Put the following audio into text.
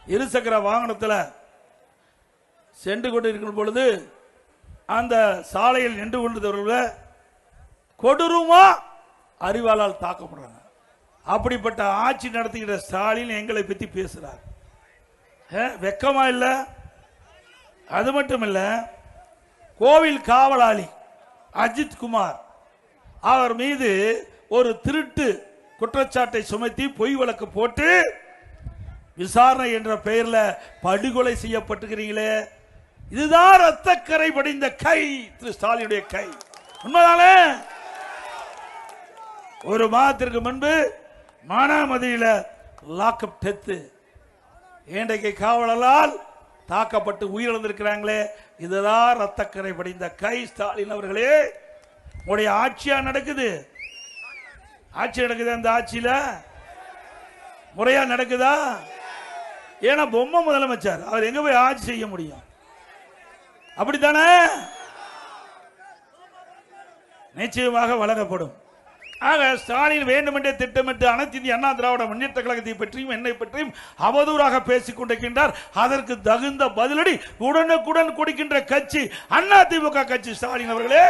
இருசக்கர வாகனத்தில் சென்று கொண்டிருக்கும் பொழுது அந்த சாலையில் நின்று கொண்டிருந்தவர்கள் கொடூரமா அறிவாளால் தாக்கப்படுறாங்க. அப்படிப்பட்ட ஆட்சி நடத்துகிற ஸ்டாலின் எங்களை பற்றி பேசுறார். வெக்கமா இல்ல? அது மட்டும் இல்ல, கோவில் காவலாளி அஜித் குமார் அவர் மீது ஒரு திருட்டு குற்றச்சாட்டை சுமத்தி பொய் வழக்கு போட்டு விசாரணை என்ற பெயரில் படுகொலை செய்யப்பட்டுகிறீங்களே, இதுதான் ரத்தக்கரை படிந்த கை, திரு ஸ்டாலினுடைய கை. உண்மைதானே? ஒரு மாதத்திற்கு முன்பு மானாமதியில லாக்அப் டெத்து, இன்றைக்கு காவலால் தாக்கப்பட்டு உயிரிழந்திருக்கிறாங்களே, இதுதான் ரத்தக்கரை படிந்த கை. ஸ்டாலின் அவர்களே, உங்களுடைய ஆட்சியா நடக்குது, ஆட்சி நடக்குது. அந்த ஆட்சியில முறையா நடக்குதா? ஏன்னா பொம்மை முதலமைச்சர், அவர் எங்க போய் ஆட்சி செய்ய முடியும்? அப்படித்தானே? நிச்சயமாக வழங்கப்படும். ஆக ஸ்டாலின் வேண்டுமென்றே திட்டமிட்டு அனைத்து இந்திய அண்ணா திராவிட முன்னேற்ற கழகத்தை பற்றியும் என்னை பற்றியும் அவதூறாக பேசிக் கொண்டிருக்கின்றார். அதற்கு தகுந்த பதிலடி உடனுக்குடன் கொடுக்கின்ற கட்சி அதிமுக கட்சி. ஸ்டாலின் அவர்களே,